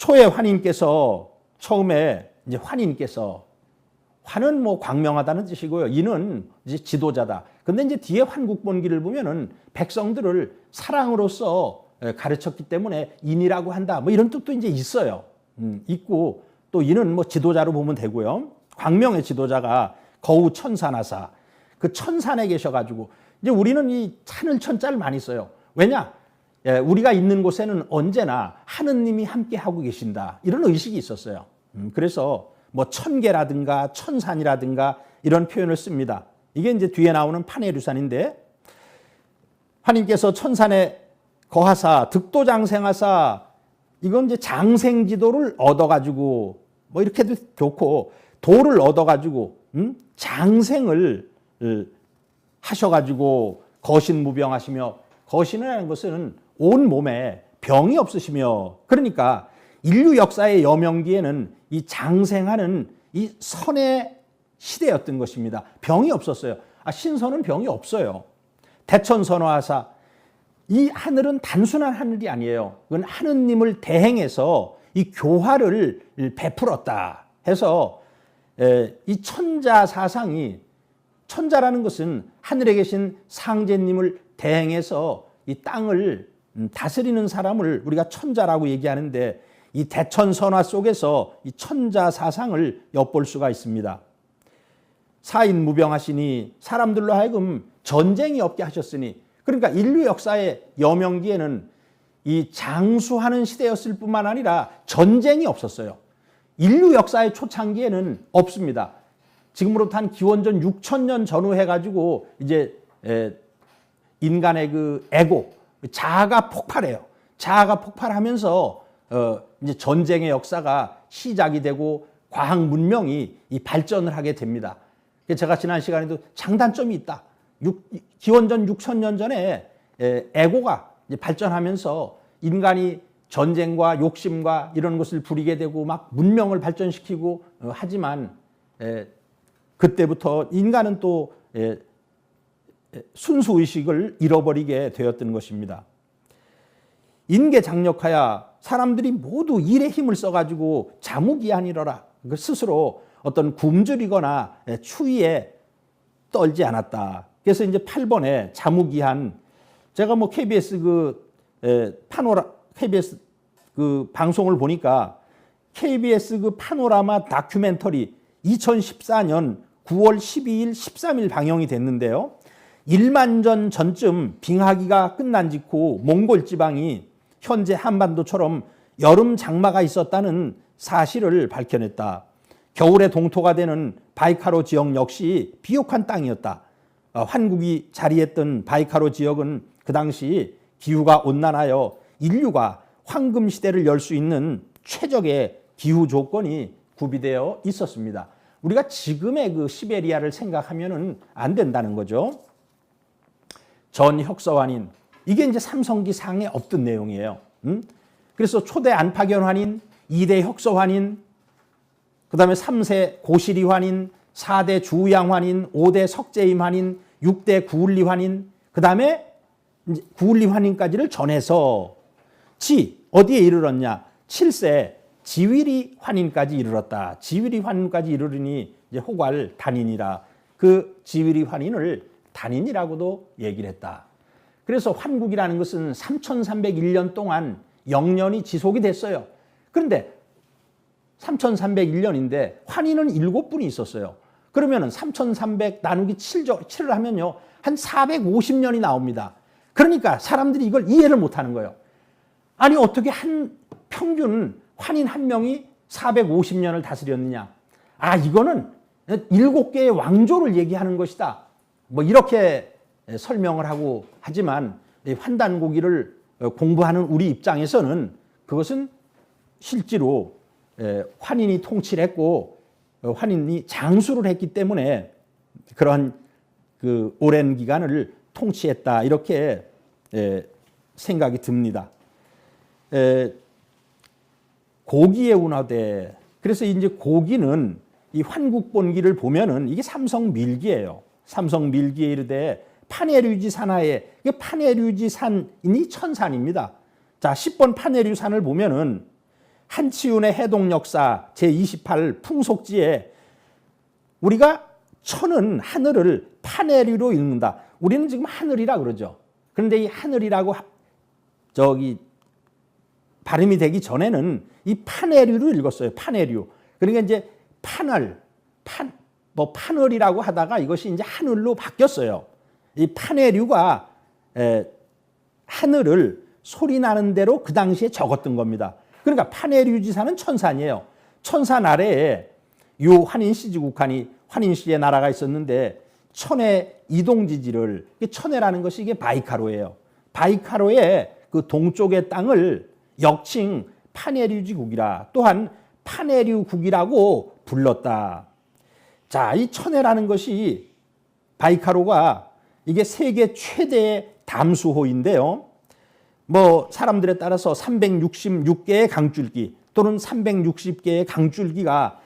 초에 환인께서 처음에 이제 환은 뭐 광명하다는 뜻이고요. 인은 이제 지도자다. 근데 이제 뒤에 환국본기를 보면은 백성들을 사랑으로서 가르쳤기 때문에 인이라고 한다. 뭐 이런 뜻도 이제 있어요. 있고 또 인은 뭐 지도자로 보면 되고요. 광명의 지도자가 거우 천산하사. 그 천산에 계셔가지고 이제 우리는 이 하늘 천자를 많이 써요. 왜냐? 우리가 있는 곳에는 언제나 하느님이 함께 하고 계신다. 이런 의식이 있었어요. 그래서 뭐 천계라든가 천산이라든가 이런 표현을 씁니다. 이게 이제 뒤에 나오는 파네류산인데 환인께서 천산에 거하사 득도장생하사 이건 이제 장생지도를 얻어가지고 뭐 이렇게도 좋고 도를 얻어가지고 장생을 하셔가지고 거신무병하시며 거신이라는 것은 온 몸에 병이 없으시며 그러니까 인류 역사의 여명기에는 이 장생하는 이 선의 시대였던 것입니다. 병이 없었어요. 신선은 병이 없어요. 대천선화하사 이 하늘은 단순한 하늘이 아니에요. 그건 하느님을 대행해서 이 교화를 베풀었다 해서 이 천자 사상이 천자라는 것은 하늘에 계신 상제님을 대행해서 이 땅을 다스리는 사람을 우리가 천자라고 얘기하는데 이 대천선화 속에서 이 천자 사상을 엿볼 수가 있습니다. 사인무병하시니 사람들로 하여금 전쟁이 없게 하셨으니 그러니까 인류 역사의 여명기에는 이 장수하는 시대였을 뿐만 아니라 전쟁이 없었어요. 인류 역사의 초창기에는 없습니다. 지금으로부터 한 기원전 6,000년 전후 해가지고 이제 인간의 그 에고, 자아가 폭발해요. 자아가 폭발하면서 이제 전쟁의 역사가 시작이 되고 과학 문명이 이 발전을 하게 됩니다. 제가 지난 시간에도 장단점이 있다. 기원전 6,000년 전에 에고가 이제 발전하면서 인간이 전쟁과 욕심과 이런 것을 부리게 되고 막 문명을 발전시키고 하지만 그때부터 인간은 또 순수의식을 잃어버리게 되었던 것입니다. 인계장력하여 사람들이 모두 일에 힘을 써가지고 자무기한이러라. 스스로 어떤 굶주리거나 추위에 떨지 않았다. 그래서 이제 8번에 자무기한 제가 뭐 KBS KBS 그 방송을 보니까 KBS 그 파노라마 다큐멘터리 2014년 9월 12일, 13일 방영이 됐는데요. 1만 년 전쯤 빙하기가 끝난 직후 몽골 지방이 현재 한반도처럼 여름 장마가 있었다는 사실을 밝혀냈다. 겨울에 동토가 되는 바이카로 지역 역시 비옥한 땅이었다. 환국이 자리했던 바이카로 지역은 그 당시 기후가 온난하여 인류가 황금 시대를 열 수 있는 최적의 기후 조건이 구비되어 있었습니다. 우리가 지금의 그 시베리아를 생각하면은 안 된다는 거죠. 전혁서환인 이게 이제 삼성기 상에 없던 내용이에요. 그래서 초대 안파견 환인, 2대 혁서환인, 그다음에 3세 고시리 환인, 4대 주우양 환인, 5대 석재임 환인, 6대 구울리 환인, 그다음에 구울리 환인까지를 전해서 어디에 이르렀냐? 7세 지위리 환인까지 이르렀다. 지위리 환인까지 이르르니 이제 호괄 단인이라. 그 지위리 환인을 단인이라고도 얘기를 했다. 그래서 환국이라는 것은 3301년 동안 영년이 지속이 됐어요. 그런데 3301년인데 환인은 7분이 있었어요. 그러면 3300 나누기 7을 하면요. 한 450년이 나옵니다. 그러니까 사람들이 이걸 이해를 못하는 거예요. 아니 어떻게 한 평균 환인 한 명이 450년을 다스렸느냐. 이거는 7개의 왕조를 얘기하는 것이다. 뭐 이렇게 설명을 하고 하지만 환단고기를 공부하는 우리 입장에서는 그것은 실제로 환인이 통치를 했고 환인이 장수를 했기 때문에 그러한 그 오랜 기간을 통치했다 이렇게 생각이 듭니다. 고기의 운하대. 그래서 이제 고기는 이 환국본기를 보면은 이게 삼성밀기예요. 삼성밀기에 이르되 파네류지산하에 이게 파네류지산이 천산입니다. 자, 10번 파네류산을 보면은 한치윤의 해동역사 제28 풍속지에 우리가 천은 하늘을 파내류로 읽는다. 우리는 지금 하늘이라 그러죠. 그런데 이 하늘이라고 발음이 되기 전에는 이 파내류로 읽었어요. 파내류. 그러니까 이제 파늘이라고 하다가 이것이 이제 하늘로 바뀌었어요. 이 파내류가 하늘을 소리 나는 대로 그 당시에 적었던 겁니다. 그러니까 파내류지사는 천산이에요. 천산 아래에 요 환인시지국한이 환인시의 나라가 있었는데 천의 이동지지를 천해라는 것이 이게 바이카로예요. 바이카로의 그 동쪽의 땅을 역칭 파내류지국이라 또한 파내류국이라고 불렀다. 자, 이 천해라는 것이 바이카로가 이게 세계 최대의 담수호인데요. 뭐 사람들에 따라서 366개의 강줄기 또는 360개의 강줄기가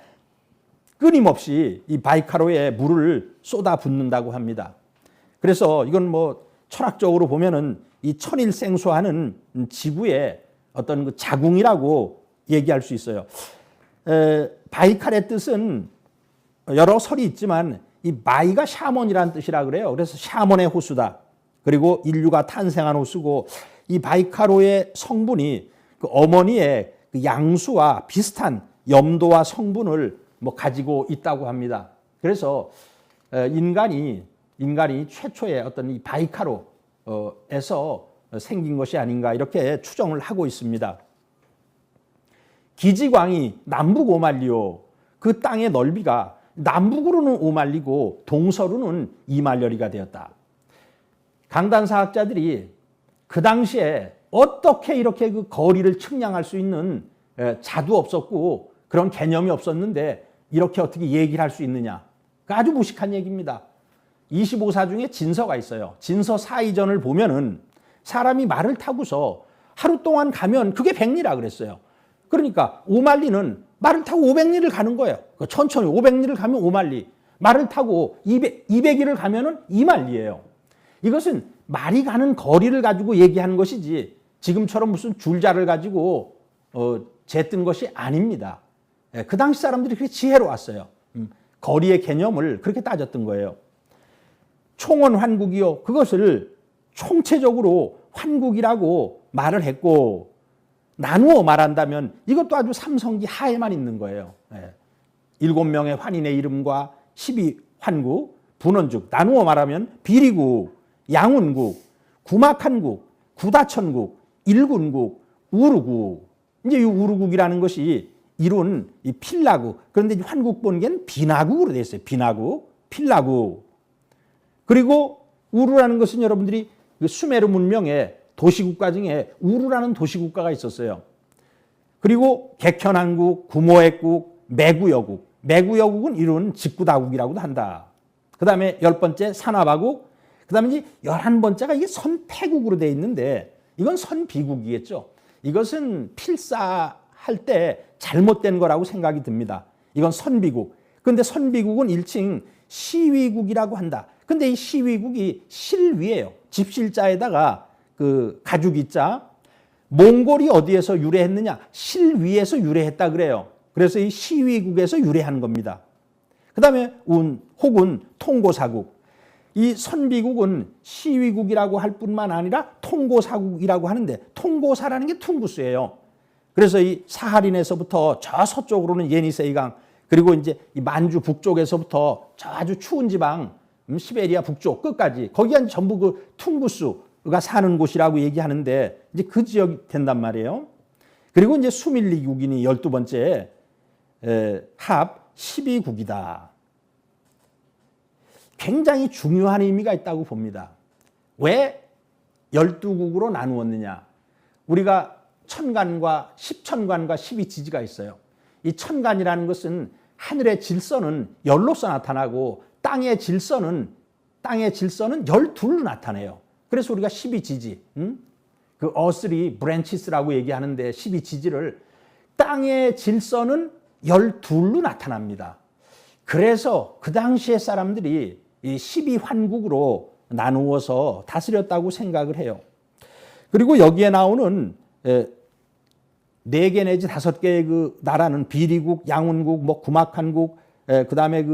끊임없이 이 바이카로에 물을 쏟아붓는다고 합니다. 그래서 이건 뭐 철학적으로 보면은 이 천일생소하는 지구의 어떤 그 자궁이라고 얘기할 수 있어요. 바이칼의 뜻은 여러 설이 있지만 이 바이가 샤먼이라는 뜻이라 그래요. 그래서 샤먼의 호수다. 그리고 인류가 탄생한 호수고 이 바이카로의 성분이 그 어머니의 그 양수와 비슷한 염도와 성분을 뭐 가지고 있다고 합니다. 그래서 인간이 최초의 어떤 이 바이카로에서 생긴 것이 아닌가 이렇게 추정을 하고 있습니다. 기지광이 남북 오만리요. 그 땅의 넓이가 남북으로는 5만리고 동서로는 2만여리가 되었다. 강단사학자들이 그 당시에 어떻게 이렇게 그 거리를 측량할 수 있는 자도 없었고 그런 개념이 없었는데 이렇게 어떻게 얘기를 할 수 있느냐. 아주 무식한 얘기입니다. 25사 중에 진서가 있어요. 진서 사이전을 보면은 사람이 말을 타고서 하루 동안 가면 그게 100리라 그랬어요. 그러니까 5만리는 말을 타고 500리를 가는 거예요. 천천히 500리를 가면 5만리. 말을 타고 200리를 가면은 2만리예요. 이것은 말이 가는 거리를 가지고 얘기하는 것이지 지금처럼 무슨 줄자를 가지고 쟀던 것이 아닙니다. 그 당시 사람들이 그렇게 지혜로웠어요. 거리의 개념을 그렇게 따졌던 거예요. 총원 환국이요. 그것을 총체적으로 환국이라고 말을 했고 나누어 말한다면 이것도 아주 삼성기 하에만 있는 거예요. 7명의 환인의 이름과 12환국, 분원죽, 나누어 말하면 비리국, 양운국, 구막한국, 구다천국, 일군국, 우르국. 이제 이 우르국이라는 것이 이룬 이 필라국. 그런데 환국 본계는 비나국으로 되어 있어요. 비나국, 필라국. 그리고 우르라는 것은 여러분들이 수메르 문명의 도시국가 중에 우르라는 도시국가가 있었어요. 그리고 객현한국, 구모액국, 매구여국. 매구여국은 이룬 직구다국이라고도 한다. 그 다음에 10번째 산화바국. 그 다음에 이제 11번째가 이게 선패국으로 되어 있는데 이건 선비국이겠죠. 이것은 필사할 때 잘못된 거라고 생각이 듭니다. 이건 선비국. 그런데 선비국은 일칭 시위국이라고 한다. 근데 이 시위국이 실위예요. 집실자에다가 그 가죽이자. 몽골이 어디에서 유래했느냐? 실위에서 유래했다 그래요. 그래서 이 시위국에서 유래한 겁니다. 그 다음에 혹은 통고사국. 이 선비국은 시위국이라고 할 뿐만 아니라 통고사국이라고 하는데 통고사라는 게 퉁구스예요. 그래서 이 사하린에서부터 저 서쪽으로는 예니세이강 그리고 이제 이 만주 북쪽에서부터 저 아주 추운 지방 시베리아 북쪽 끝까지 거기가 전부 그 퉁구스가 사는 곳이라고 얘기하는데 이제 그 지역이 된단 말이에요. 그리고 이제 수밀리국인이 12번째 합 12국이다. 굉장히 중요한 의미가 있다고 봅니다. 왜 12국으로 나누었느냐? 우리가 천간과 10천간과 12지지가 있어요. 이 천간이라는 것은 하늘의 질서는 열로서 나타나고 땅의 질서는 12로 나타내요. 그래서 우리가 12지지, 그 earthly branches라고 얘기하는데 12지지를 땅의 질서는 12로 나타납니다. 그래서 그 당시의 사람들이 이 12환국으로 나누어서 다스렸다고 생각을 해요. 그리고 여기에 나오는 4개 내지 5개의 그 나라는 비리국, 양훈국, 뭐 구막한국, 그다음에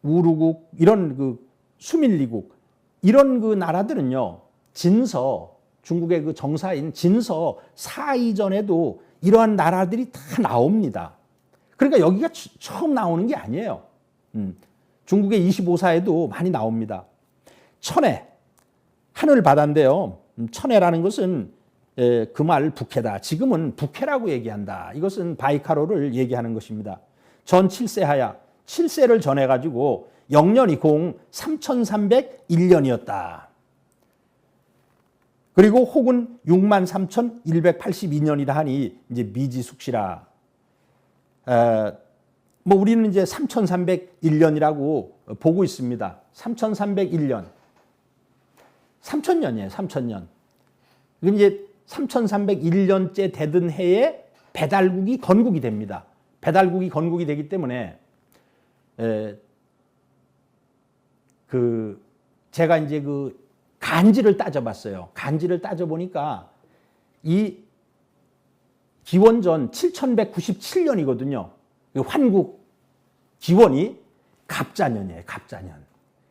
우루국 이런 그 수밀리국 이런 그 나라들은요. 진서 중국의 그 정사인 진서 사이전에도 이러한 나라들이 다 나옵니다. 그러니까 여기가 처음 나오는 게 아니에요. 중국의 25사에도 많이 나옵니다. 천해, 하늘 바다인데요. 천해라는 것은 그 말 북해다. 지금은 북해라고 얘기한다. 이것은 바이카로를 얘기하는 것입니다. 전 7세하야, 7세를 전해가지고 영년이 공 3301년이었다. 그리고 혹은 63,182년이라 하니 이제 미지숙시라. 뭐 우리는 이제 3301년이라고 보고 있습니다. 3301년. 3000년이에요, 3000년. 그럼 이제 3301년째 되던 해에 배달국이 건국이 됩니다. 배달국이 건국이 되기 때문에 제가 이제 그 간지를 따져봤어요. 간지를 따져보니까 이 기원전 7197년이거든요. 환국 기원이 갑자년이에요. 갑자년.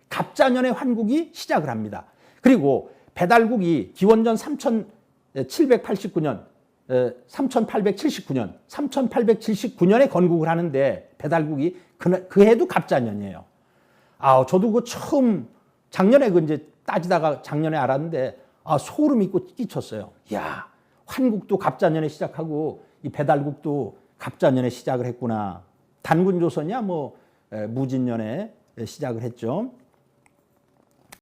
갑자년에 환국이 시작을 합니다. 그리고 배달국이 기원전 3789년, 3879년, 3879년에 건국을 하는데 배달국이 그 해도 갑자년이에요. 저도 그 처음 작년에 그 이제 따지다가 작년에 알았는데 소름이 끼쳤어요. 이야, 환국도 갑자년에 시작하고 이 배달국도 갑자년에 시작을 했구나. 단군조선이야 뭐 무진년에 시작을 했죠.